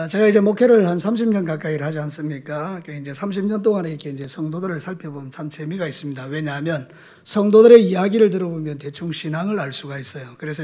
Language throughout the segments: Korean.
제가 이제 목회를 한 30년 가까이를 하지 않습니까? 이제 30년 동안에 이렇게 이제 성도들을 살펴보면 참 재미가 있습니다. 왜냐하면 성도들의 이야기를 들어보면 대충 신앙을 알 수가 있어요. 그래서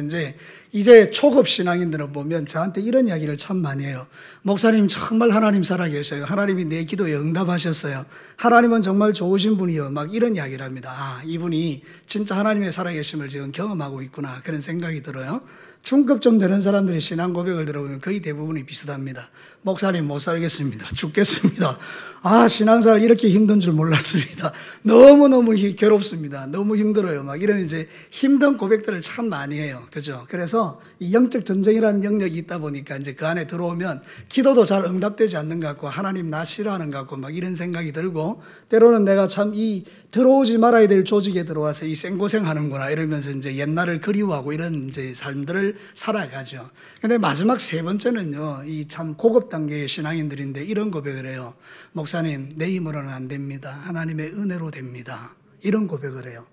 이제 초급 신앙인들은 보면 저한테 이런 이야기를 참 많이 해요. 목사님 정말 하나님 살아계셔요. 하나님이 내 기도에 응답하셨어요. 하나님은 정말 좋으신 분이요. 막 이런 이야기를 합니다. 아, 이분이 진짜 하나님의 살아계심을 지금 경험하고 있구나. 그런 생각이 들어요. 중급 좀 되는 사람들이 신앙 고백을 들어보면 거의 대부분이 비슷합니다. 목사님 못 살겠습니다. 죽겠습니다. 아, 신앙생활 이렇게 힘든 줄 몰랐습니다. 너무너무 괴롭습니다. 너무 힘들어요. 막 이런 이제 힘든 고백들을 참 많이 해요. 그죠? 그래서 이 영적 전쟁이라는 영역이 있다 보니까 이제 그 안에 들어오면 기도도 잘 응답되지 않는 것 같고 하나님 나 싫어하는 것 같고 막 이런 생각이 들고 때로는 내가 참 이 들어오지 말아야 될 조직에 들어와서 이 생고생 하는구나 이러면서 이제 옛날을 그리워하고 이런 이제 삶들을 살아가죠. 근데 마지막 세 번째는요, 이 참 고급 단계의 신앙인들인데 이런 고백을 해요. 목사님, 내 힘으로는 안 됩니다. 하나님의 은혜로 됩니다. 이런 고백을 해요.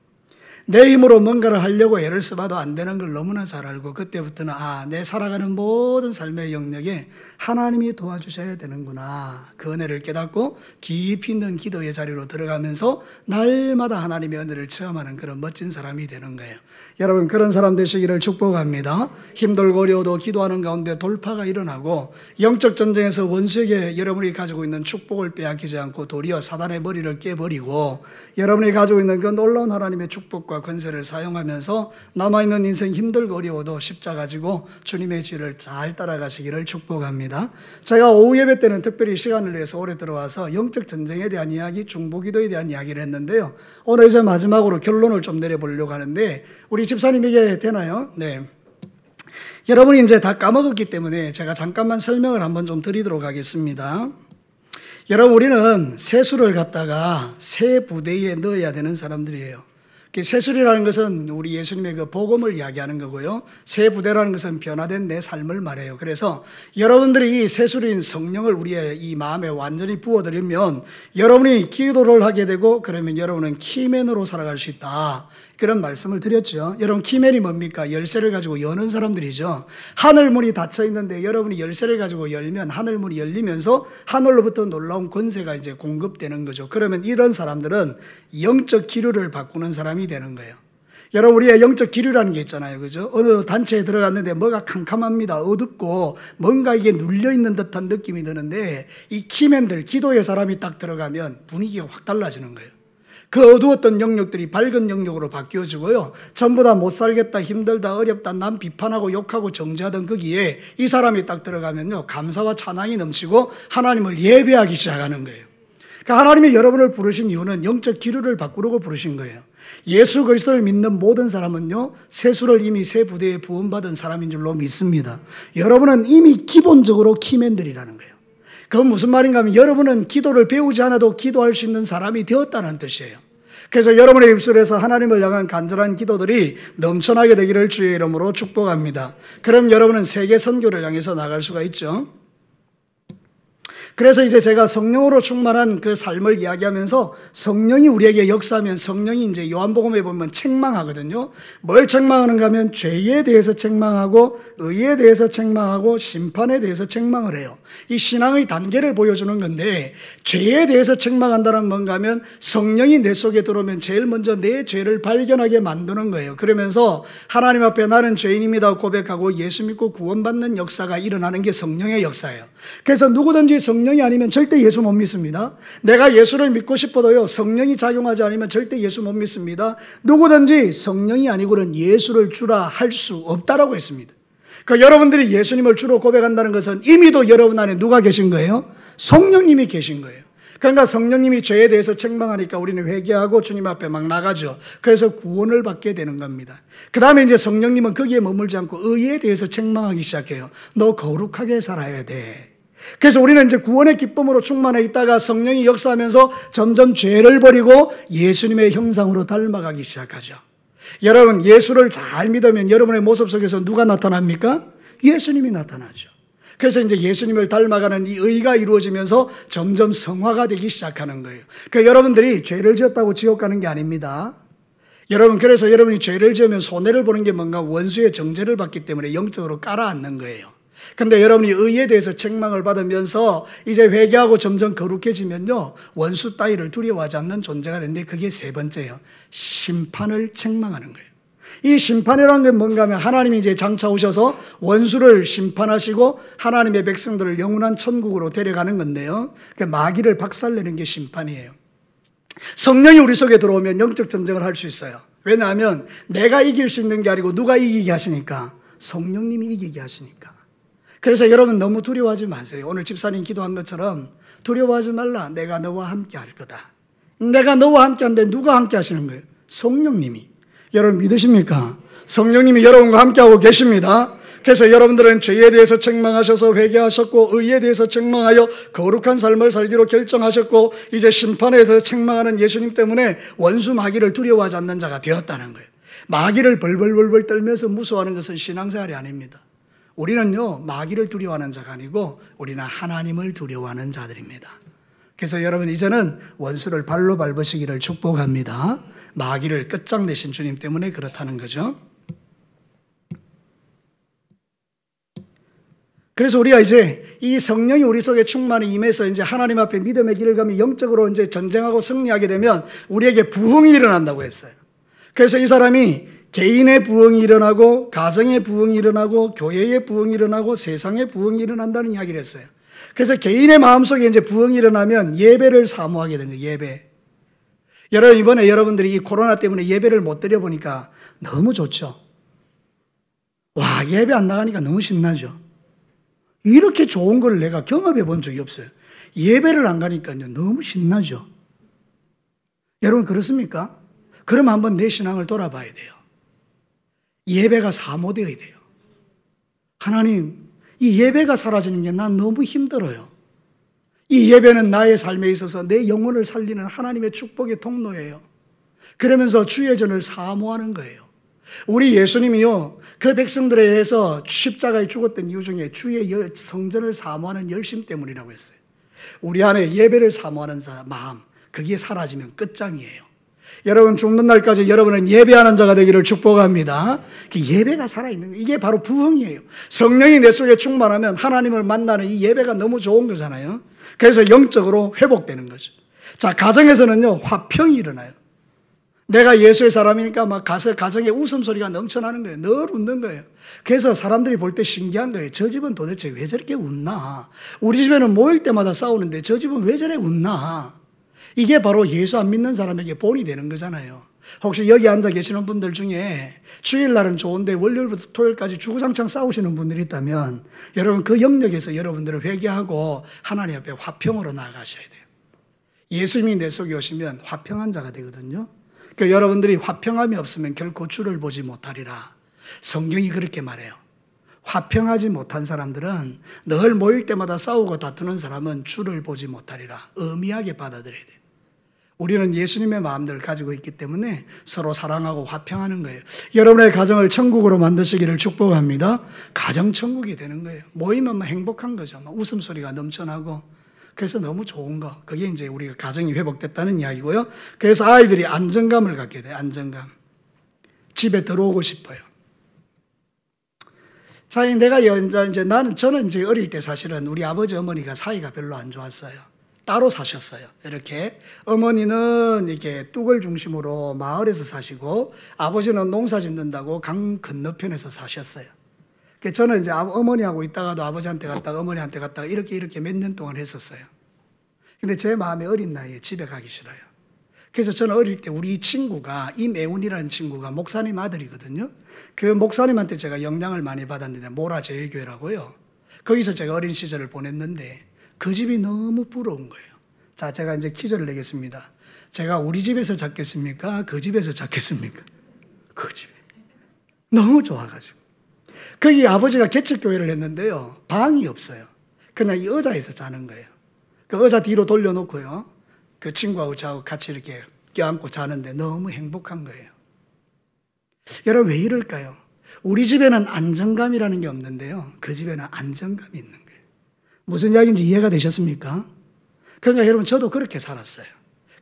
내 힘으로 뭔가를 하려고 애를 써봐도 안 되는 걸 너무나 잘 알고 그때부터는 내 살아가는 모든 삶의 영역에 하나님이 도와주셔야 되는구나. 그 은혜를 깨닫고 깊이 있는 기도의 자리로 들어가면서 날마다 하나님의 은혜를 체험하는 그런 멋진 사람이 되는 거예요. 여러분 그런 사람 되시기를 축복합니다. 힘들고 어려워도 기도하는 가운데 돌파가 일어나고 영적 전쟁에서 원수에게 여러분이 가지고 있는 축복을 빼앗기지 않고 도리어 사단의 머리를 깨버리고 여러분이 가지고 있는 그 놀라운 하나님의 축복과 권세를 사용하면서 남아있는 인생 힘들고 어려워도 십자가 지고 주님의 뒤를 잘 따라가시기를 축복합니다. 제가 오후 예배 때는 특별히 시간을 내서 오래 들어와서 영적 전쟁에 대한 이야기, 중보기도에 대한 이야기를 했는데요. 오늘 이제 마지막으로 결론을 좀 내려보려고 하는데 우리 집사님 이게 되나요? 네. 여러분이 이제 다 까먹었기 때문에 제가 잠깐만 설명을 한번 좀 드리도록 하겠습니다. 여러분 우리는 세수를 갖다가 새 부대에 넣어야 되는 사람들이에요. 세술이라는 것은 우리 예수님의 그 복음을 이야기하는 거고요. 새 부대라는 것은 변화된 내 삶을 말해요. 그래서 여러분들이 이 세술인 성령을 우리의 이 마음에 완전히 부어드리면 여러분이 기도를 하게 되고 그러면 여러분은 키맨으로 살아갈 수 있다. 그런 말씀을 드렸죠. 여러분 키맨이 뭡니까? 열쇠를 가지고 여는 사람들이죠. 하늘문이 닫혀 있는데 여러분이 열쇠를 가지고 열면 하늘문이 열리면서 하늘로부터 놀라운 권세가 이제 공급되는 거죠. 그러면 이런 사람들은 영적 기류를 바꾸는 사람이 되는 거예요. 여러분 우리의 영적 기류라는 게 있잖아요. 그죠? 어느 단체에 들어갔는데 뭐가 캄캄합니다. 어둡고 뭔가 이게 눌려있는 듯한 느낌이 드는데 이 키맨들, 기도의 사람이 딱 들어가면 분위기가 확 달라지는 거예요. 그 어두웠던 영역들이 밝은 영역으로 바뀌어지고요. 전부 다 못 살겠다, 힘들다, 어렵다, 남 비판하고 욕하고 정죄하던 거기에 이 사람이 딱 들어가면요. 감사와 찬양이 넘치고 하나님을 예배하기 시작하는 거예요. 그러니까 하나님이 여러분을 부르신 이유는 영적 기류를 바꾸려고 부르신 거예요. 예수 그리스도를 믿는 모든 사람은요. 세수를 이미 새 부대에 부원받은 사람인 줄로 믿습니다. 여러분은 이미 기본적으로 키맨들이라는 거예요. 그건 무슨 말인가 하면 여러분은 기도를 배우지 않아도 기도할 수 있는 사람이 되었다는 뜻이에요. 그래서 여러분의 입술에서 하나님을 향한 간절한 기도들이 넘쳐나게 되기를 주의 이름으로 축복합니다. 그럼 여러분은 세계 선교를 향해서 나갈 수가 있죠. 그래서 이제 제가 성령으로 충만한 그 삶을 이야기하면서 성령이 우리에게 역사하면 성령이 이제 요한복음에 보면 책망하거든요. 뭘 책망하는가 하면 죄에 대해서 책망하고 의에 대해서 책망하고 심판에 대해서 책망을 해요. 이 신앙의 단계를 보여주는 건데 죄에 대해서 책망한다는 뭔가 하면 성령이 내 속에 들어오면 제일 먼저 내 죄를 발견하게 만드는 거예요. 그러면서 하나님 앞에 나는 죄인입니다 고백하고 예수 믿고 구원받는 역사가 일어나는 게 성령의 역사예요. 그래서 누구든지 성령이 아니면 절대 예수 못 믿습니다. 내가 예수를 믿고 싶어도요 성령이 작용하지 않으면 절대 예수 못 믿습니다. 누구든지 성령이 아니고는 예수를 주라 할 수 없다라고 했습니다. 그러니까 여러분들이 예수님을 주로 고백한다는 것은 이미도 여러분 안에 누가 계신 거예요? 성령님이 계신 거예요. 그러니까 성령님이 죄에 대해서 책망하니까 우리는 회개하고 주님 앞에 막 나가죠. 그래서 구원을 받게 되는 겁니다. 그 다음에 이제 성령님은 거기에 머물지 않고 의에 대해서 책망하기 시작해요. 너 거룩하게 살아야 돼. 그래서 우리는 이제 구원의 기쁨으로 충만해 있다가 성령이 역사하면서 점점 죄를 버리고 예수님의 형상으로 닮아가기 시작하죠. 여러분 예수를 잘 믿으면 여러분의 모습 속에서 누가 나타납니까? 예수님이 나타나죠. 그래서 이제 예수님을 닮아가는 이 의가 이루어지면서 점점 성화가 되기 시작하는 거예요. 그러니까 여러분들이 죄를 지었다고 지옥 가는 게 아닙니다. 여러분 그래서 여러분이 죄를 지으면 손해를 보는 게 뭔가 원수의 정죄를 받기 때문에 영적으로 깔아앉는 거예요. 근데 여러분이 의에 대해서 책망을 받으면서 이제 회개하고 점점 거룩해지면요, 원수 따위를 두려워하지 않는 존재가 되는데, 그게 세 번째예요. 심판을 책망하는 거예요. 이 심판이라는 게 뭔가 하면 하나님이 이제 장차 오셔서 원수를 심판하시고 하나님의 백성들을 영원한 천국으로 데려가는 건데요, 마귀를 박살내는 게 심판이에요. 성령이 우리 속에 들어오면 영적 전쟁을 할 수 있어요. 왜냐하면 내가 이길 수 있는 게 아니고 누가 이기게 하시니까? 성령님이 이기게 하시니까. 그래서 여러분 너무 두려워하지 마세요. 오늘 집사님 기도한 것처럼 두려워하지 말라. 내가 너와 함께 할 거다. 내가 너와 함께 하는데 누가 함께 하시는 거예요? 성령님이. 여러분 믿으십니까? 성령님이 여러분과 함께하고 계십니다. 그래서 여러분들은 죄에 대해서 책망하셔서 회개하셨고, 의에 대해서 책망하여 거룩한 삶을 살기로 결정하셨고, 이제 심판에 대해서 책망하는 예수님 때문에 원수 마귀를 두려워하지 않는 자가 되었다는 거예요. 마귀를 벌벌벌벌 떨면서 무서워하는 것은 신앙생활이 아닙니다. 우리는요, 마귀를 두려워하는 자가 아니고 우리는 하나님을 두려워하는 자들입니다. 그래서 여러분 이제는 원수를 발로 밟으시기를 축복합니다. 마귀를 끝장내신 주님 때문에 그렇다는 거죠. 그래서 우리가 이제 이 성령이 우리 속에 충만히 임해서 이제 하나님 앞에 믿음의 길을 가면 영적으로 이제 전쟁하고 승리하게 되면 우리에게 부흥이 일어난다고 했어요. 그래서 이 사람이 개인의 부흥이 일어나고, 가정의 부흥이 일어나고, 교회의 부흥이 일어나고, 세상의 부흥이 일어난다는 이야기를 했어요. 그래서 개인의 마음속에 이제 부흥이 일어나면 예배를 사모하게 되는 거예요. 예배. 여러분 이번에 여러분들이 이 코로나 때문에 예배를 못 드려보니까 너무 좋죠. 와, 예배 안 나가니까 너무 신나죠. 이렇게 좋은 걸 내가 경험해 본 적이 없어요. 예배를 안 가니까요, 너무 신나죠. 여러분 그렇습니까? 그럼 한번 내 신앙을 돌아봐야 돼요. 예배가 사모되어야 돼요. 하나님, 이 예배가 사라지는 게 난 너무 힘들어요. 이 예배는 나의 삶에 있어서 내 영혼을 살리는 하나님의 축복의 통로예요. 그러면서 주의 전을 사모하는 거예요. 우리 예수님이요, 그 백성들에 의해서 십자가에 죽었던 이유 중에 주의 성전을 사모하는 열심 때문이라고 했어요. 우리 안에 예배를 사모하는 마음, 그게 사라지면 끝장이에요. 여러분 죽는 날까지 여러분은 예배하는 자가 되기를 축복합니다. 예배가 살아있는 거예요. 이게 바로 부흥이에요. 성령이 내 속에 충만하면 하나님을 만나는 이 예배가 너무 좋은 거잖아요. 그래서 영적으로 회복되는 거죠. 자, 가정에서는요, 화평이 일어나요. 내가 예수의 사람이니까 막 가서 가정에 웃음소리가 넘쳐나는 거예요. 늘 웃는 거예요. 그래서 사람들이 볼 때 신기한 거예요. 저 집은 도대체 왜 저렇게 웃나? 우리 집에는 모일 때마다 싸우는데 저 집은 왜 저래 웃나? 이게 바로 예수 안 믿는 사람에게 본이 되는 거잖아요. 혹시 여기 앉아 계시는 분들 중에 주일날은 좋은데 월요일부터 토요일까지 주구장창 싸우시는 분들이 있다면 여러분 그 영역에서 여러분들을 회개하고 하나님 앞에 화평으로 나아가셔야 돼요. 예수님이 내 속에 오시면 화평한 자가 되거든요. 그러니까 여러분들이 화평함이 없으면 결코 주를 보지 못하리라. 성경이 그렇게 말해요. 화평하지 못한 사람들은 늘 모일 때마다 싸우고 다투는 사람은 주를 보지 못하리라. 의미하게 받아들여야 돼요. 우리는 예수님의 마음들을 가지고 있기 때문에 서로 사랑하고 화평하는 거예요. 여러분의 가정을 천국으로 만드시기를 축복합니다. 가정 천국이 되는 거예요. 모이면 행복한 거죠. 웃음소리가 넘쳐나고. 그래서 너무 좋은 거. 그게 이제 우리가 가정이 회복됐다는 이야기고요. 그래서 아이들이 안정감을 갖게 돼요. 안정감. 집에 들어오고 싶어요. 자, 저는 이제 어릴 때 사실은 우리 아버지 어머니가 사이가 별로 안 좋았어요. 따로 사셨어요. 이렇게 어머니는 이렇게 뚝을 중심으로 마을에서 사시고 아버지는 농사 짓는다고 강 건너편에서 사셨어요. 저는 이제 어머니하고 있다가도 아버지한테 갔다가 어머니한테 갔다가 이렇게 몇 년 동안 했었어요. 근데 제 마음에 어린 나이에 집에 가기 싫어요. 그래서 저는 어릴 때 우리 친구가 임애운이라는 친구가 목사님 아들이거든요. 그 목사님한테 제가 영향을 많이 받았는데 모라제일교회라고요. 거기서 제가 어린 시절을 보냈는데 그 집이 너무 부러운 거예요. 자, 제가 이제 퀴즈를 내겠습니다. 제가 우리 집에서 잤겠습니까? 그 집에서 잤겠습니까? 그 집에. 너무 좋아가지고. 거기 아버지가 개척교회를 했는데요. 방이 없어요. 그냥 이 의자에서 자는 거예요. 그 의자 뒤로 돌려놓고요. 그 친구하고 저하고 같이 이렇게 껴안고 자는데 너무 행복한 거예요. 여러분 왜 이럴까요? 우리 집에는 안정감이라는 게 없는데요. 그 집에는 안정감이 있는 거예요. 무슨 이야기인지 이해가 되셨습니까? 그러니까 여러분 저도 그렇게 살았어요.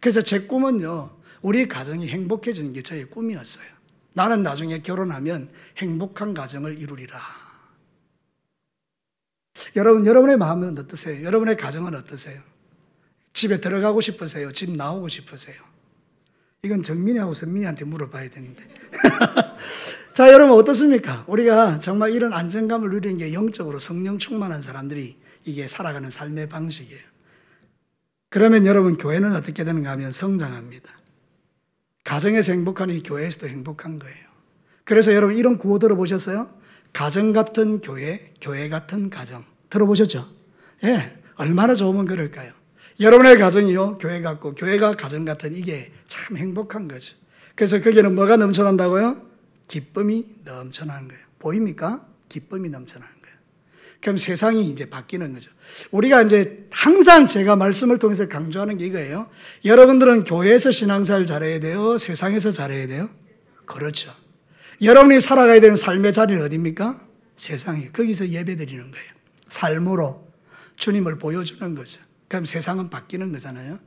그래서 제 꿈은요. 우리 가정이 행복해지는 게 저의 꿈이었어요. 나는 나중에 결혼하면 행복한 가정을 이루리라. 여러분의 마음은 어떠세요? 여러분의 가정은 어떠세요? 집에 들어가고 싶으세요? 집 나오고 싶으세요? 이건 정민이하고 선민이한테 물어봐야 되는데. 자, 여러분 어떻습니까? 우리가 정말 이런 안정감을 누리는 게 영적으로 성령 충만한 사람들이 이게 살아가는 삶의 방식이에요. 그러면 여러분 교회는 어떻게 되는가 하면 성장합니다. 가정에서 행복하니 교회에서도 행복한 거예요. 그래서 여러분 이런 구호 들어보셨어요? 가정 같은 교회, 교회 같은 가정. 들어보셨죠? 예, 얼마나 좋으면 그럴까요? 여러분의 가정이요, 교회 같고, 교회가 가정 같은 이게 참 행복한 거죠. 그래서 거기는 뭐가 넘쳐난다고요? 기쁨이 넘쳐나는 거예요. 보입니까? 기쁨이 넘쳐나는 거예요. 그럼 세상이 이제 바뀌는 거죠. 우리가 이제 항상 제가 말씀을 통해서 강조하는 게 이거예요. 여러분들은 교회에서 신앙생활 잘해야 돼요? 세상에서 잘해야 돼요? 그렇죠. 여러분이 살아가야 되는 삶의 자리는 어디입니까? 세상이에요. 거기서 예배 드리는 거예요. 삶으로 주님을 보여주는 거죠. 그럼 세상은 바뀌는 거잖아요.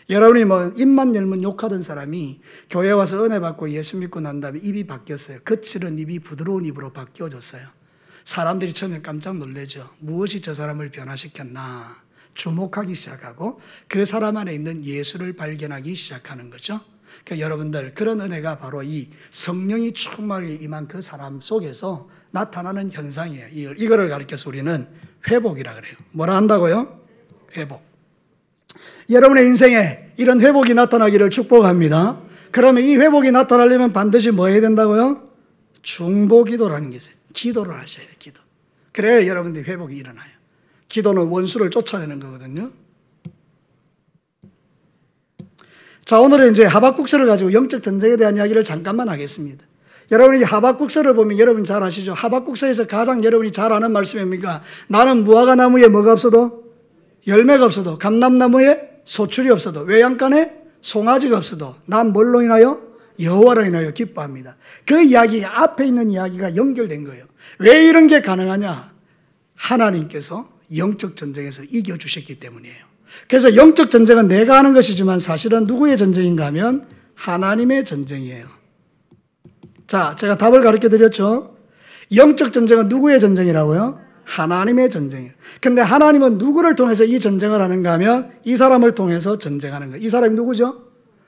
여러분이 뭐 입만 열면 욕하던 사람이 교회 와서 은혜 받고 예수 믿고 난 다음에 입이 바뀌었어요. 거칠은 입이 부드러운 입으로 바뀌어졌어요. 사람들이 처음에 깜짝 놀라죠. 무엇이 저 사람을 변화시켰나 주목하기 시작하고 그 사람 안에 있는 예수를 발견하기 시작하는 거죠. 그러니까 여러분들 그런 은혜가 바로 이 성령이 충만히 임한 그 사람 속에서 나타나는 현상이에요. 이거를 가리켜서 우리는 회복이라 그래요. 뭐라 한다고요? 회복. 여러분의 인생에 이런 회복이 나타나기를 축복합니다. 그러면 이 회복이 나타나려면 반드시 뭐 해야 된다고요? 중보기도라는 게 있어요. 기도를 하셔야 돼요. 기도. 그래야 여러분들이 회복이 일어나요. 기도는 원수를 쫓아내는 거거든요. 자, 오늘은 이제 하박국서를 가지고 영적 전쟁에 대한 이야기를 잠깐만 하겠습니다. 여러분이 하박국서를 보면 여러분 잘 아시죠? 하박국서에서 가장 여러분이 잘 아는 말씀이 뭡니까? 나는 무화과 나무에 뭐가 없어도 열매가 없어도 감람나무에 소출이 없어도 외양간에 송아지가 없어도 난 뭘로 인하여? 여호와로 인하여 기뻐합니다. 그 이야기가 앞에 있는 이야기가 연결된 거예요. 왜 이런 게 가능하냐? 하나님께서 영적 전쟁에서 이겨주셨기 때문이에요. 그래서 영적 전쟁은 내가 하는 것이지만 사실은 누구의 전쟁인가 하면 하나님의 전쟁이에요. 자, 제가 답을 가르쳐 드렸죠. 영적 전쟁은 누구의 전쟁이라고요? 하나님의 전쟁이에요. 근데 하나님은 누구를 통해서 이 전쟁을 하는가 하면 이 사람을 통해서 전쟁하는 거예요. 이 사람이 누구죠?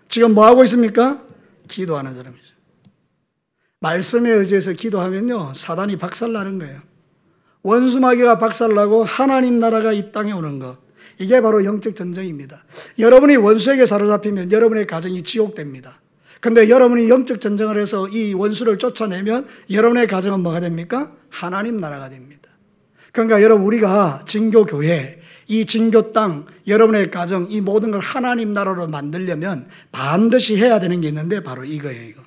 지금 뭐 하고 있습니까? 기도하는 사람이죠. 말씀에 의지해서 기도하면요, 사단이 박살나는 거예요. 원수마귀가 박살나고 하나님 나라가 이 땅에 오는 것. 이게 바로 영적 전쟁입니다. 여러분이 원수에게 사로잡히면 여러분의 가정이 지옥됩니다. 근데 여러분이 영적 전쟁을 해서 이 원수를 쫓아내면 여러분의 가정은 뭐가 됩니까? 하나님 나라가 됩니다. 그러니까 여러분 우리가 진교교회, 이 진교 땅, 여러분의 가정, 이 모든 걸 하나님 나라로 만들려면 반드시 해야 되는 게 있는데 바로 이거예요. 이거.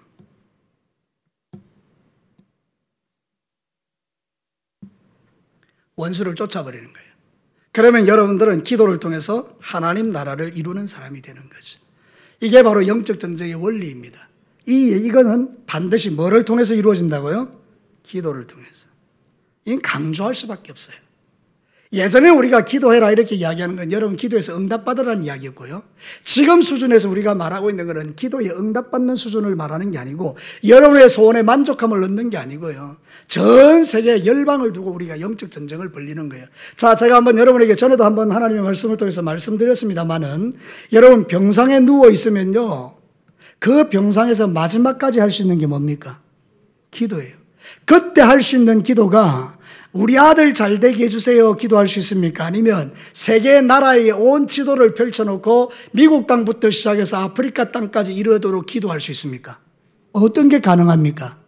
원수를 쫓아버리는 거예요. 그러면 여러분들은 기도를 통해서 하나님 나라를 이루는 사람이 되는 거죠. 이게 바로 영적 전쟁의 원리입니다. 이거는 반드시 뭐를 통해서 이루어진다고요? 기도를 통해서. 이건 강조할 수밖에 없어요. 예전에 우리가 기도해라 이렇게 이야기하는 건 여러분 기도에서 응답받으라는 이야기였고요. 지금 수준에서 우리가 말하고 있는 것은 기도에 응답받는 수준을 말하는 게 아니고 여러분의 소원에 만족함을 얻는 게 아니고요. 전 세계 열방을 두고 우리가 영적 전쟁을 벌리는 거예요. 자, 제가 한번 여러분에게 전에도 한번 하나님의 말씀을 통해서 말씀드렸습니다만은 여러분 병상에 누워 있으면요. 그 병상에서 마지막까지 할 수 있는 게 뭡니까? 기도예요. 그때 할 수 있는 기도가 우리 아들 잘 되게 해주세요 기도할 수 있습니까? 아니면 세계 나라의 온 지도를 펼쳐놓고 미국 땅부터 시작해서 아프리카 땅까지 이르도록 기도할 수 있습니까? 어떤 게 가능합니까?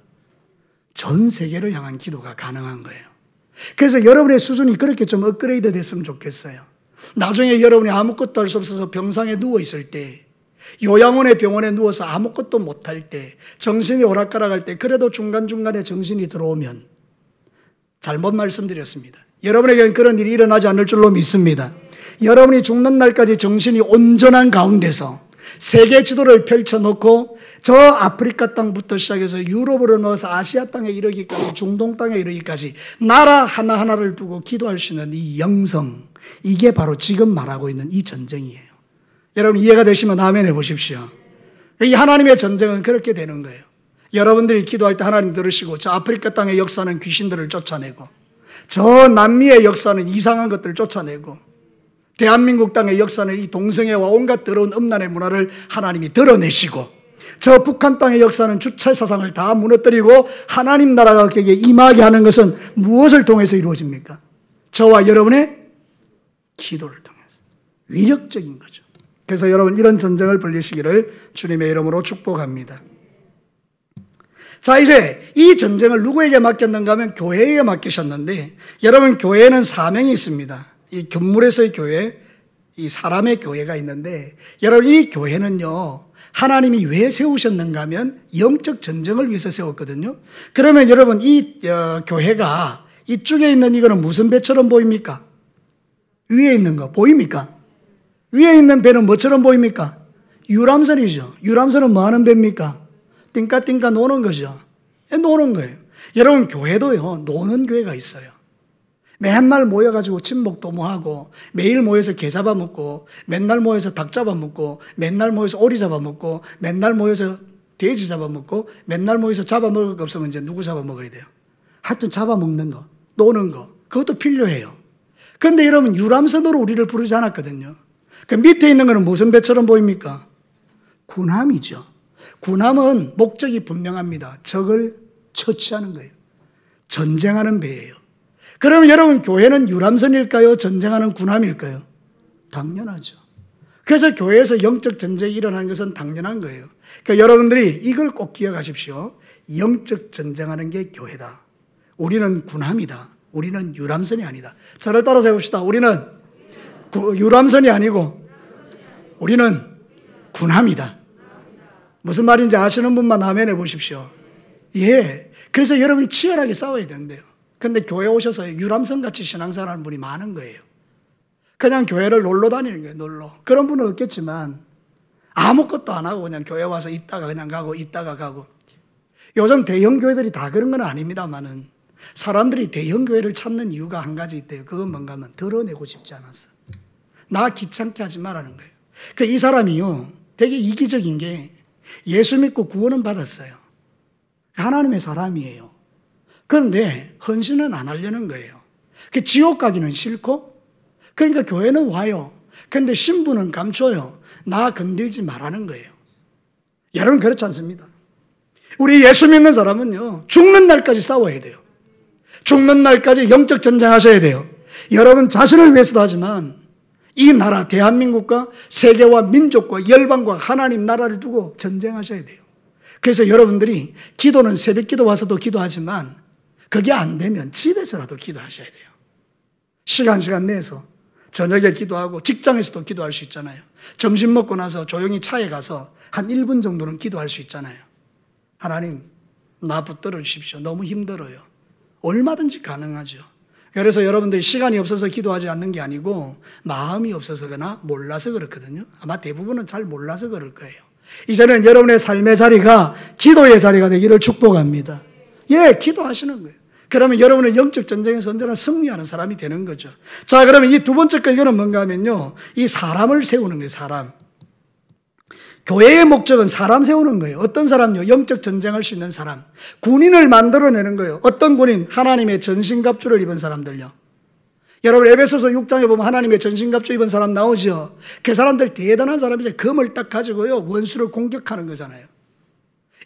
전 세계를 향한 기도가 가능한 거예요. 그래서 여러분의 수준이 그렇게 좀 업그레이드 됐으면 좋겠어요. 나중에 여러분이 아무것도 할 수 없어서 병상에 누워있을 때, 요양원의 병원에 누워서 아무것도 못할 때, 정신이 오락가락할 때, 그래도 중간중간에 정신이 들어오면 잘못 말씀드렸습니다. 여러분에게는 그런 일이 일어나지 않을 줄로 믿습니다. 여러분이 죽는 날까지 정신이 온전한 가운데서 세계 지도를 펼쳐놓고 저 아프리카 땅부터 시작해서 유럽으로 넣어서 아시아 땅에 이르기까지 중동 땅에 이르기까지 나라 하나하나를 두고 기도할 수 있는 이 영성, 이게 바로 지금 말하고 있는 이 전쟁이에요. 여러분 이해가 되시면 아멘 해보십시오. 이 하나님의 전쟁은 그렇게 되는 거예요. 여러분들이 기도할 때 하나님 들으시고 저 아프리카 땅의 역사는 귀신들을 쫓아내고 저 남미의 역사는 이상한 것들을 쫓아내고 대한민국 땅의 역사는 이 동성애와 온갖 더러운 음란의 문화를 하나님이 드러내시고 저 북한 땅의 역사는 주체 사상을 다 무너뜨리고 하나님 나라가 거기에 임하게 하는 것은 무엇을 통해서 이루어집니까? 저와 여러분의 기도를 통해서. 위력적인 거죠. 그래서 여러분 이런 전쟁을 벌리시기를 주님의 이름으로 축복합니다. 자, 이제 이 전쟁을 누구에게 맡겼는가 하면 교회에게 맡기셨는데 여러분 교회에는 사명이 있습니다. 이 견물에서의 교회, 이 사람의 교회가 있는데 여러분 이 교회는요 하나님이 왜 세우셨는가 하면 영적 전쟁을 위해서 세웠거든요. 그러면 여러분 이 교회가 이쪽에 있는 이거는 무슨 배처럼 보입니까? 위에 있는 거 보입니까? 위에 있는 배는 뭐처럼 보입니까? 유람선이죠. 유람선은 뭐 하는 배입니까? 띵까띵까 노는 거죠. 노는 거예요. 여러분 교회도요 노는 교회가 있어요. 맨날 모여가지고 친목도 뭐 하고 매일 모여서 개 잡아먹고 맨날 모여서 닭 잡아먹고 맨날 모여서 오리 잡아먹고 맨날 모여서 돼지 잡아먹고 맨날 모여서 잡아먹을 거 없으면 이제 누구 잡아먹어야 돼요? 하여튼 잡아먹는 거, 노는 거 그것도 필요해요. 그런데 여러분 유람선으로 우리를 부르지 않았거든요. 그 밑에 있는 거는 무슨 배처럼 보입니까? 군함이죠. 군함은 목적이 분명합니다. 적을 처치하는 거예요. 전쟁하는 배예요. 그러면 여러분 교회는 유람선일까요? 전쟁하는 군함일까요? 당연하죠. 그래서 교회에서 영적 전쟁이 일어나는 것은 당연한 거예요. 그러니까 여러분들이 이걸 꼭 기억하십시오. 영적 전쟁하는 게 교회다. 우리는 군함이다. 우리는 유람선이 아니다. 저를 따라서 해봅시다. 우리는 유람선이 아니고 우리는 군함이다. 무슨 말인지 아시는 분만 아멘 해보십시오. 예. 그래서 여러분이 치열하게 싸워야 되는데요. 근데 교회 오셔서 유람선같이 신앙생활 하는 분이 많은 거예요. 그냥 교회를 놀러 다니는 거예요, 놀러. 그런 분은 없겠지만 아무것도 안 하고 그냥 교회 와서 있다가 그냥 가고 있다가 가고. 요즘 대형 교회들이 다 그런 건 아닙니다만은 사람들이 대형 교회를 찾는 이유가 한 가지 있대요. 그건 뭔가 하면 드러내고 싶지 않았어. 나 귀찮게 하지 말라는 거예요. 이 사람이요 되게 이기적인 게 예수 믿고 구원은 받았어요. 하나님의 사람이에요. 그런데 헌신은 안 하려는 거예요. 지옥 가기는 싫고 그러니까 교회는 와요. 그런데 신부는 감춰요. 나 건들지 말라는 거예요. 여러분 그렇지 않습니다. 우리 예수 믿는 사람은요 죽는 날까지 싸워야 돼요. 죽는 날까지 영적 전쟁하셔야 돼요. 여러분 자신을 위해서도 하지만 이 나라 대한민국과 세계와 민족과 열방과 하나님 나라를 두고 전쟁하셔야 돼요. 그래서 여러분들이 기도는 새벽 기도 와서도 기도하지만 그게 안 되면 집에서라도 기도하셔야 돼요. 시간 내서 저녁에 기도하고 직장에서도 기도할 수 있잖아요. 점심 먹고 나서 조용히 차에 가서 한 1분 정도는 기도할 수 있잖아요. 하나님 나 붙들어 주십시오. 너무 힘들어요. 얼마든지 가능하죠. 그래서 여러분들이 시간이 없어서 기도하지 않는 게 아니고 마음이 없어서거나 몰라서 그렇거든요. 아마 대부분은 잘 몰라서 그럴 거예요. 이제는 여러분의 삶의 자리가 기도의 자리가 되기를 축복합니다. 예, 기도하시는 거예요. 그러면 여러분은 영적 전쟁에서 언제나 승리하는 사람이 되는 거죠. 자, 그러면 이 두 번째 거 이거는 뭔가 하면요. 이 사람을 세우는 거예요, 사람. 교회의 목적은 사람 세우는 거예요. 어떤 사람요? 영적 전쟁할 수 있는 사람. 군인을 만들어내는 거예요. 어떤 군인? 하나님의 전신갑주를 입은 사람들요. 여러분 에베소서 6장에 보면 하나님의 전신갑주 입은 사람 나오죠. 그 사람들 대단한 사람이죠. 검을 딱 가지고요 원수를 공격하는 거잖아요.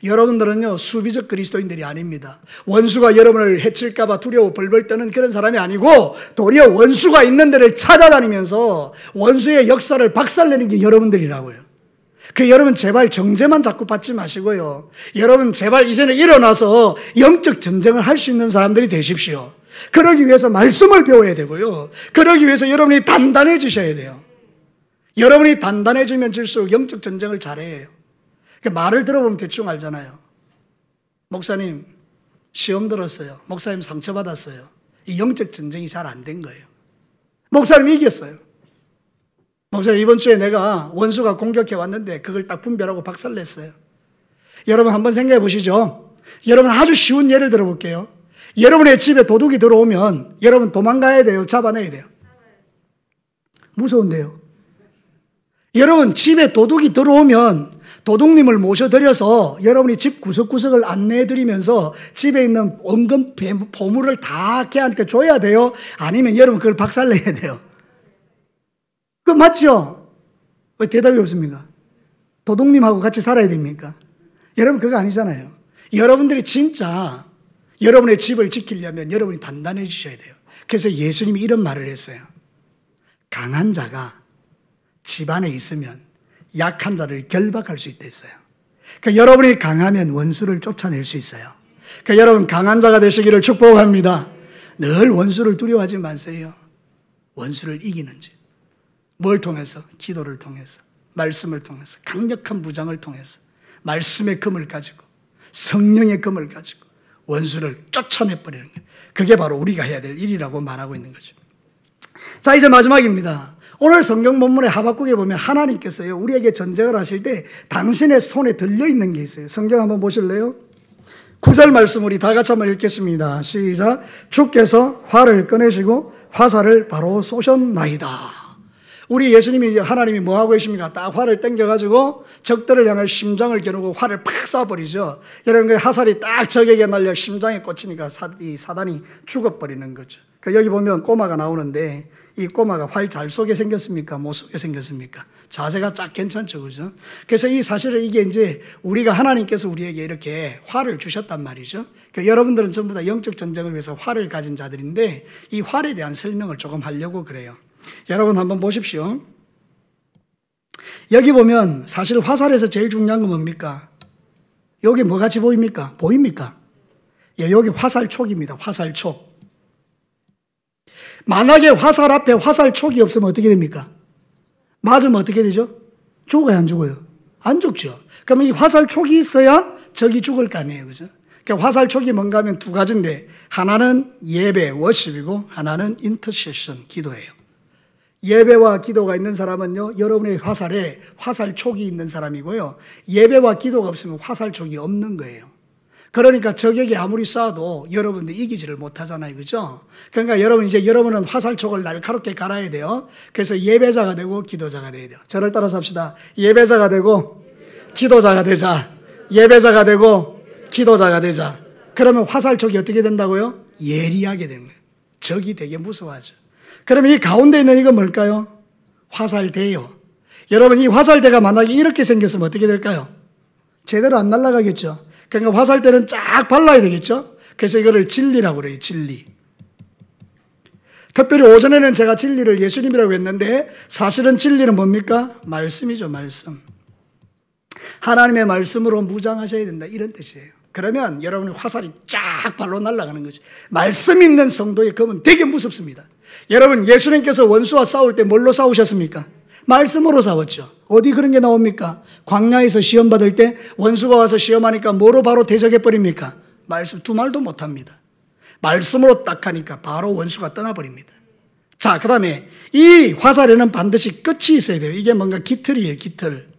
여러분들은요 수비적 그리스도인들이 아닙니다. 원수가 여러분을 해칠까 봐 두려워 벌벌 떠는 그런 사람이 아니고 도리어 원수가 있는 데를 찾아다니면서 원수의 역사를 박살내는 게 여러분들이라고요. 여러분 제발 정죄만 자꾸 받지 마시고요. 여러분 제발 이제는 일어나서 영적 전쟁을 할 수 있는 사람들이 되십시오. 그러기 위해서 말씀을 배워야 되고요. 그러기 위해서 여러분이 단단해지셔야 돼요. 여러분이 단단해지면 질수록 영적 전쟁을 잘해야 해요. 말을 들어보면 대충 알잖아요. 목사님 시험 들었어요. 목사님 상처받았어요. 이 영적 전쟁이 잘 안 된 거예요. 목사님 이겼어요. 목사님 이번 주에 내가 원수가 공격해 왔는데 그걸 딱 분별하고 박살냈어요. 여러분 한번 생각해 보시죠. 여러분 아주 쉬운 예를 들어볼게요. 여러분의 집에 도둑이 들어오면 여러분 도망가야 돼요? 잡아내야 돼요? 무서운데요. 여러분 집에 도둑이 들어오면 도둑님을 모셔드려서 여러분이 집 구석구석을 안내해드리면서 집에 있는 원금 보물을 다 걔한테 줘야 돼요? 아니면 여러분 그걸 박살내야 돼요? 그거 맞죠? 왜 대답이 없습니까? 도둑님하고 같이 살아야 됩니까? 여러분 그거 아니잖아요. 여러분들이 진짜 여러분의 집을 지키려면 여러분이 단단해지셔야 돼요. 그래서 예수님이 이런 말을 했어요. 강한 자가 집안에 있으면 약한 자를 결박할 수 있다 했어요. 그러니까 여러분이 강하면 원수를 쫓아낼 수 있어요. 그러니까 여러분 강한 자가 되시기를 축복합니다. 늘 원수를 두려워하지 마세요. 원수를 이기는지. 뭘 통해서? 기도를 통해서, 말씀을 통해서, 강력한 무장을 통해서, 말씀의 금을 가지고, 성령의 금을 가지고 원수를 쫓아내버리는 거예요. 그게 바로 우리가 해야 될 일이라고 말하고 있는 거죠. 자, 이제 마지막입니다. 오늘 성경 본문의 하박국에 보면 하나님께서요, 우리에게 전쟁을 하실 때 당신의 손에 들려있는 게 있어요. 성경 한번 보실래요? 9절 말씀 우리 다 같이 한번 읽겠습니다. 시작. 주께서 활을 꺼내시고 화살을 바로 쏘셨나이다. 우리 예수님이 하나님이 뭐 하고 계십니까? 딱 활을 당겨가지고 적들을 향해 심장을 겨누고 활을 팍 쏴버리죠. 여러분 그 화살이 딱 적에게 날려 심장에 꽂히니까 이 사단이 죽어버리는 거죠. 여기 보면 꼬마가 나오는데 이 꼬마가 활 잘 쏘게 생겼습니까? 못 쏘게 생겼습니까? 자세가 딱 괜찮죠, 그죠? 그래서 이 사실은 이게 이제 우리가 하나님께서 우리에게 이렇게 활을 주셨단 말이죠. 그러니까 여러분들은 전부 다 영적 전쟁을 위해서 활을 가진 자들인데 이 활에 대한 설명을 조금 하려고 그래요. 여러분 한번 보십시오. 여기 보면 사실 화살에서 제일 중요한 건 뭡니까? 여기 뭐 같이 보입니까? 보입니까? 예, 여기 화살촉입니다. 화살촉. 만약에 화살 앞에 화살촉이 없으면 어떻게 됩니까? 맞으면 어떻게 되죠? 죽어요, 안 죽어요? 안 죽죠. 그러면 이 화살촉이 있어야 적이 죽을 거 아니에요, 그죠? 그러니까 화살촉이 뭔가 하면 두 가지인데 하나는 예배, 워십이고 하나는 인터세션, 기도예요. 예배와 기도가 있는 사람은요, 여러분의 화살에 화살촉이 있는 사람이고요. 예배와 기도가 없으면 화살촉이 없는 거예요. 그러니까 적에게 아무리 쏴도 여러분들 이기지를 못하잖아요. 그죠? 그러니까 여러분은 화살촉을 날카롭게 갈아야 돼요. 그래서 예배자가 되고 기도자가 돼야 돼요. 저를 따라서 합시다. 예배자가 되고 기도자가 되자. 예배자가 되고 기도자가 되자. 그러면 화살촉이 어떻게 된다고요? 예리하게 되는 거예요. 적이 되게 무서워하죠. 그러면 이 가운데 있는 이건 뭘까요? 화살대요. 여러분 이 화살대가 만약에 이렇게 생겼으면 어떻게 될까요? 제대로 안 날아가겠죠. 그러니까 화살대는 쫙 발라야 되겠죠. 그래서 이거를 진리라고 그래요. 진리. 특별히 오전에는 제가 진리를 예수님이라고 했는데 사실은 진리는 뭡니까? 말씀이죠. 말씀. 하나님의 말씀으로 무장하셔야 된다. 이런 뜻이에요. 그러면 여러분의 화살이 쫙 발로 날아가는 거죠. 말씀 있는 성도의 검은 되게 무섭습니다. 여러분 예수님께서 원수와 싸울 때 뭘로 싸우셨습니까? 말씀으로 싸웠죠. 어디 그런 게 나옵니까? 광야에서 시험 받을 때 원수가 와서 시험하니까 뭐로 바로 대적해버립니까? 말씀 두 말도 못합니다. 말씀으로 딱 하니까 바로 원수가 떠나버립니다. 자, 그 다음에 이 화살에는 반드시 끝이 있어야 돼요. 이게 뭔가 깃털이에요. 깃털.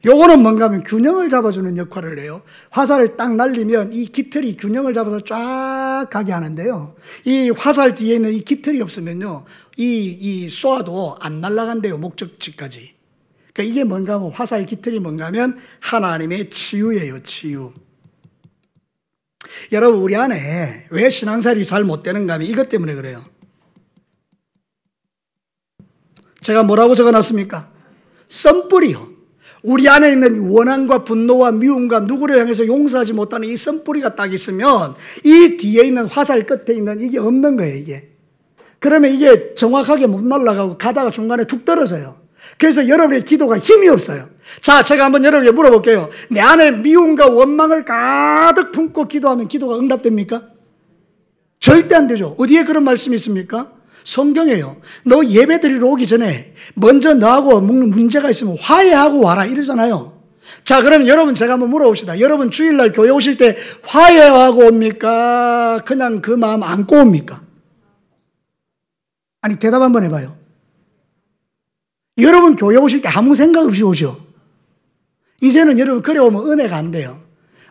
요거는 뭔가 하면 균형을 잡아주는 역할을 해요. 화살을 딱 날리면 이 깃털이 균형을 잡아서 쫙 가게 하는데요. 이 화살 뒤에 있는 이 깃털이 없으면요. 이 쏴도 안 날아간대요. 목적지까지. 그러니까 이게 뭔가 하면 화살 깃털이 뭔가 하면 하나님의 치유예요. 치유. 여러분 우리 안에 왜 신앙생활이 잘 못 되는가 하면 이것 때문에 그래요. 제가 뭐라고 적어놨습니까? 썸뿌리요. 우리 안에 있는 원한과 분노와 미움과 누구를 향해서 용서하지 못하는 이 썸뿌리가 딱 있으면 이 뒤에 있는 화살 끝에 있는 이게 없는 거예요. 이게. 그러면 이게 정확하게 못 날아가고 가다가 중간에 툭 떨어져요. 그래서 여러분의 기도가 힘이 없어요. 자, 제가 한번 여러분에게 물어볼게요. 내 안에 미움과 원망을 가득 품고 기도하면 기도가 응답됩니까? 절대 안 되죠. 어디에 그런 말씀이 있습니까? 성경이에요. 너 예배 드리러 오기 전에 먼저 너하고 문제가 있으면 화해하고 와라 이러잖아요. 자, 그럼 여러분 제가 한번 물어봅시다. 여러분 주일날 교회 오실 때 화해하고 옵니까? 그냥 그 마음 안고 옵니까? 아니 대답 한번 해봐요. 여러분 교회 오실 때 아무 생각 없이 오죠. 이제는 여러분 그래 오면 은혜가 안 돼요.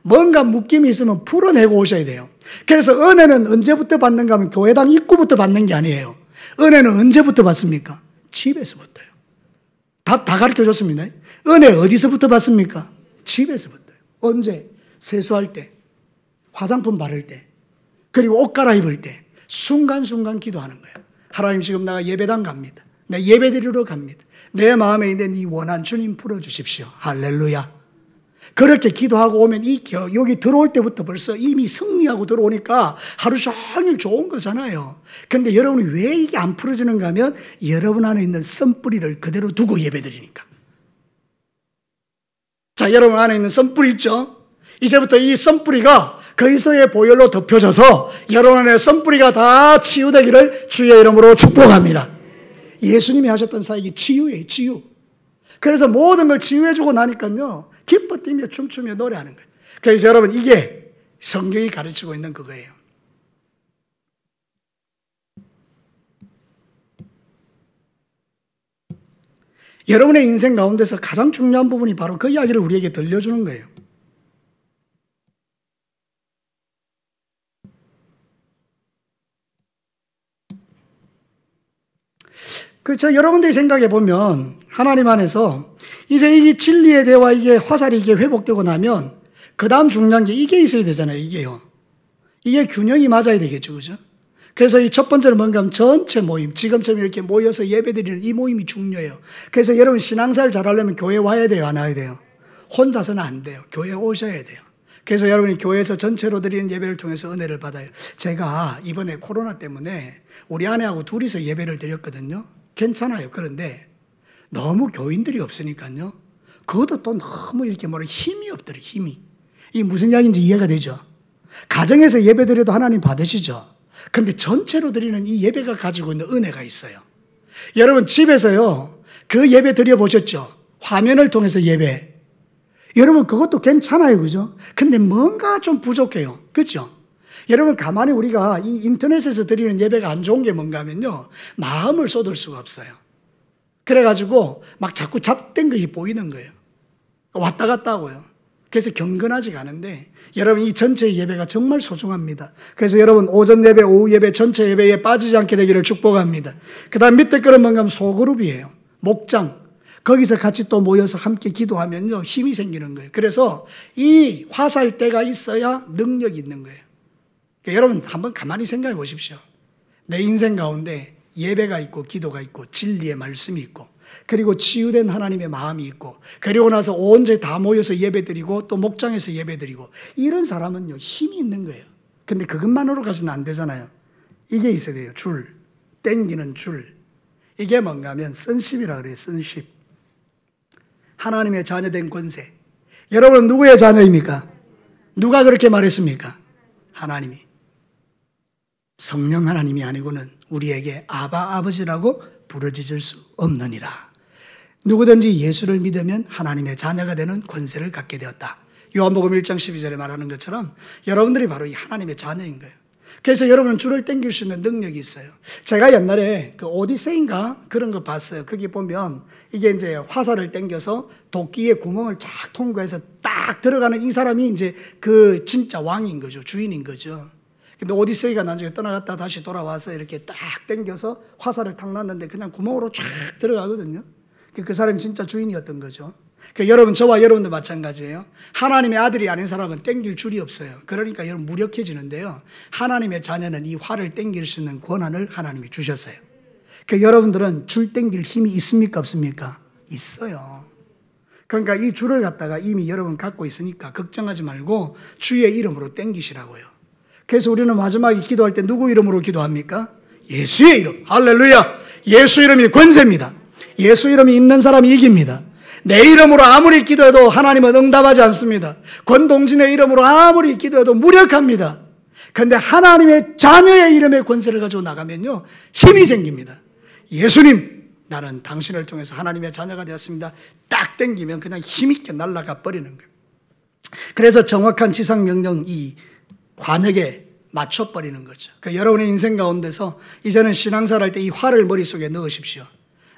뭔가 묶임이 있으면 풀어내고 오셔야 돼요. 그래서 은혜는 언제부터 받는가 하면 교회당 입구부터 받는 게 아니에요. 은혜는 언제부터 받습니까? 집에서부터요. 답 다 가르쳐 줬습니다. 은혜 어디서부터 받습니까? 집에서부터요. 언제? 세수할 때, 화장품 바를 때, 그리고 옷 갈아입을 때 순간순간 기도하는 거예요. 하나님, 지금 내가 예배당 갑니다. 내 예배 드리러 갑니다. 내 마음에 있는 이 원한 주님 풀어주십시오. 할렐루야. 그렇게 기도하고 오면 여기 들어올 때부터 벌써 이미 승리하고 들어오니까 하루 종일 좋은 거잖아요. 근데 여러분이 왜 이게 안 풀어지는가 하면 여러분 안에 있는 썬뿌리를 그대로 두고 예배드리니까. 자, 여러분 안에 있는 썬뿌리 있죠? 이제부터 이 썬뿌리가 그리스도의 보혈로 덮여져서 여러분 안에 썬뿌리가 다 치유되기를 주의 이름으로 축복합니다. 예수님이 하셨던 사역이 치유예요, 치유. 그래서 모든 걸 치유해주고 나니까요, 기뻐 뛰며 춤추며 노래하는 거예요. 그래서 여러분, 이게 성경이 가르치고 있는 그거예요. 여러분의 인생 가운데서 가장 중요한 부분이 바로 그 이야기를 우리에게 들려주는 거예요. 여러분들이 생각해 보면 하나님 안에서 이제 이 진리의 대화, 이게 화살이 이게 회복되고 나면 그 다음 중요한 게 이게 있어야 되잖아요. 이게요. 이게 균형이 맞아야 되겠죠. 그죠? 그래서 이 첫 번째는 뭔가 하면 전체 모임, 지금처럼 이렇게 모여서 예배드리는 이 모임이 중요해요. 그래서 여러분 신앙생활 잘하려면 교회 와야 돼요? 안 와야 돼요? 혼자서는 안 돼요. 교회 오셔야 돼요. 그래서 여러분이 교회에서 전체로 드리는 예배를 통해서 은혜를 받아요. 제가 이번에 코로나 때문에 우리 아내하고 둘이서 예배를 드렸거든요. 괜찮아요. 그런데 너무 교인들이 없으니까요. 그것도 또 너무 이렇게 힘이 없더래요. 힘이. 이게 무슨 이야기인지 이해가 되죠? 가정에서 예배 드려도 하나님 받으시죠? 근데 전체로 드리는 이 예배가 가지고 있는 은혜가 있어요. 여러분 집에서요, 그 예배 드려보셨죠? 화면을 통해서 예배. 여러분 그것도 괜찮아요. 그죠? 근데 뭔가 좀 부족해요. 그렇죠? 여러분 가만히 우리가 이 인터넷에서 드리는 예배가 안 좋은 게 뭔가 하면요, 마음을 쏟을 수가 없어요. 그래가지고 막 자꾸 잡된 것이 보이는 거예요. 왔다 갔다 하고요. 그래서 경건하지가 않은데 여러분 이 전체 예배가 정말 소중합니다. 그래서 여러분 오전 예배, 오후 예배, 전체 예배에 빠지지 않게 되기를 축복합니다. 그 다음 밑에 거는 뭔가 하면 소그룹이에요. 목장. 거기서 같이 또 모여서 함께 기도하면요, 힘이 생기는 거예요. 그래서 이 화살대가 있어야 능력이 있는 거예요. 그러니까 여러분 한번 가만히 생각해 보십시오. 내 인생 가운데 예배가 있고 기도가 있고 진리의 말씀이 있고 그리고 치유된 하나님의 마음이 있고 그리고 나서 온전히 다 모여서 예배드리고 또 목장에서 예배드리고 이런 사람은요, 힘이 있는 거예요. 근데 그것만으로 가지는 안 되잖아요. 이게 있어야 돼요. 줄. 땡기는 줄. 이게 뭔가 하면 선십이라 그래요. 선십. 하나님의 자녀된 권세. 여러분 누구의 자녀입니까? 누가 그렇게 말했습니까? 하나님이. 성령 하나님이 아니고는 우리에게 아바 아버지라고 부르짖을 수 없느니라. 누구든지 예수를 믿으면 하나님의 자녀가 되는 권세를 갖게 되었다. 요한복음 1장 12절에 말하는 것처럼 여러분들이 바로 이 하나님의 자녀인 거예요. 그래서 여러분은 줄을 당길 수 있는 능력이 있어요. 제가 옛날에 그 오디세이인가 그런 거 봤어요. 거기 보면 이게 이제 화살을 당겨서 도끼에 구멍을 쫙 통과해서 딱 들어가는 이 사람이 이제 그 진짜 왕인 거죠. 주인인 거죠. 근데 오디세이가 나중에 떠나갔다 다시 돌아와서 이렇게 딱 당겨서 화살을 탁 놨는데 그냥 구멍으로 쫙 들어가거든요. 그 사람이 진짜 주인이었던 거죠. 여러분, 저와 여러분도 마찬가지예요. 하나님의 아들이 아닌 사람은 땡길 줄이 없어요. 그러니까 여러분 무력해지는데요. 하나님의 자녀는 이 활을 땡길 수 있는 권한을 하나님이 주셨어요. 여러분들은 줄 땡길 힘이 있습니까? 없습니까? 있어요. 그러니까 이 줄을 갖다가 이미 여러분 갖고 있으니까 걱정하지 말고 주의 이름으로 땡기시라고요. 그래서 우리는 마지막에 기도할 때 누구 이름으로 기도합니까? 예수의 이름. 할렐루야. 예수 이름이 권세입니다. 예수 이름이 있는 사람이 이깁니다. 내 이름으로 아무리 기도해도 하나님은 응답하지 않습니다. 권동진의 이름으로 아무리 기도해도 무력합니다. 그런데 하나님의 자녀의 이름의 권세를 가지고 나가면요, 힘이 생깁니다. 예수님, 나는 당신을 통해서 하나님의 자녀가 되었습니다. 딱 땡기면 그냥 힘있게 날아가 버리는 거예요. 그래서 정확한 지상명령 이 관역에 맞춰버리는 거죠. 여러분의 인생 가운데서 이제는 신앙생활 할 때 이 활을 머릿속에 넣으십시오.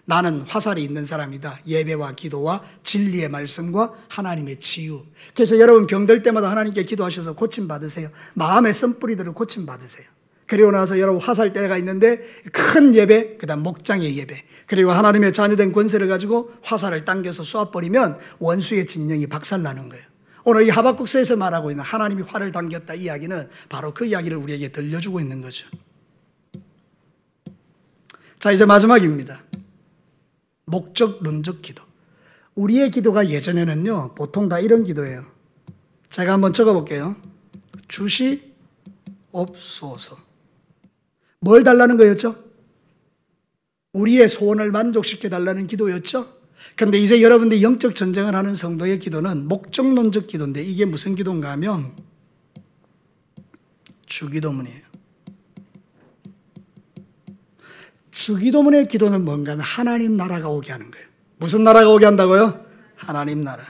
나는 화살이 있는 사람이다. 예배와 기도와 진리의 말씀과 하나님의 치유. 그래서 여러분 병들 때마다 하나님께 기도하셔서 고침 받으세요. 마음의 썬뿌리들을 고침 받으세요. 그리고 나서 여러분 화살대가 있는데 큰 예배, 그다음 목장의 예배, 그리고 하나님의 자녀된 권세를 가지고 화살을 당겨서 쏘아버리면 원수의 진영이 박살나는 거예요. 오늘 이 하박국서에서 말하고 있는 하나님이 활을 당겼다 이야기는 바로 그 이야기를 우리에게 들려주고 있는 거죠. 자, 이제 마지막입니다. 목적론적 기도. 우리의 기도가 예전에는요, 보통 다 이런 기도예요. 제가 한번 적어볼게요. 주시옵소서. 뭘 달라는 거였죠? 우리의 소원을 만족시켜 달라는 기도였죠? 그런데 이제 여러분들이 영적 전쟁을 하는 성도의 기도는 목적론적 기도인데 이게 무슨 기도인가 하면 주기도문이에요. 주기도문의 기도는 뭔가 하면 하나님 나라가 오게 하는 거예요. 무슨 나라가 오게 한다고요? 하나님 나라.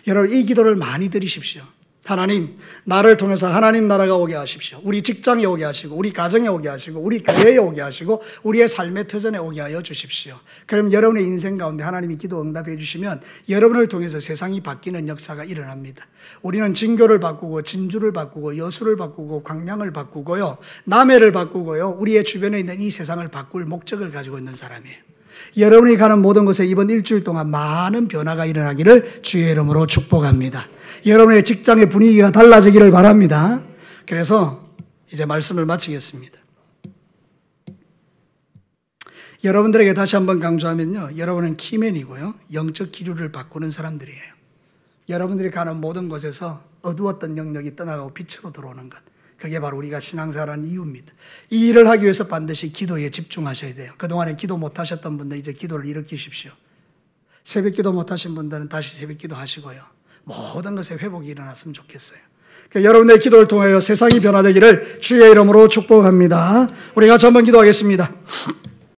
여러분 이 기도를 많이 드리십시오. 하나님, 나를 통해서 하나님 나라가 오게 하십시오. 우리 직장에 오게 하시고, 우리 가정에 오게 하시고, 우리 교회에 오게 하시고, 우리의 삶의 터전에 오게 하여 주십시오. 그럼 여러분의 인생 가운데 하나님이 기도 응답해 주시면 여러분을 통해서 세상이 바뀌는 역사가 일어납니다. 우리는 진교를 바꾸고, 진주를 바꾸고, 여수를 바꾸고, 광양을 바꾸고요, 남해를 바꾸고요, 우리의 주변에 있는 이 세상을 바꿀 목적을 가지고 있는 사람이에요. 여러분이 가는 모든 곳에 이번 일주일 동안 많은 변화가 일어나기를 주의 이름으로 축복합니다. 여러분의 직장의 분위기가 달라지기를 바랍니다. 그래서 이제 말씀을 마치겠습니다. 여러분들에게 다시 한번 강조하면요, 여러분은 키맨이고요, 영적 기류를 바꾸는 사람들이에요. 여러분들이 가는 모든 곳에서 어두웠던 영역이 떠나가고 빛으로 들어오는 것, 그게 바로 우리가 신앙생활하는 이유입니다. 이 일을 하기 위해서 반드시 기도에 집중하셔야 돼요. 그동안에 기도 못하셨던 분들 이제 기도를 일으키십시오. 새벽 기도 못하신 분들은 다시 새벽 기도 하시고요, 모든 것에 회복이 일어났으면 좋겠어요. 그러니까 여러분의 기도를 통하여 세상이 변화되기를 주의 이름으로 축복합니다. 우리 같이 한번 기도하겠습니다.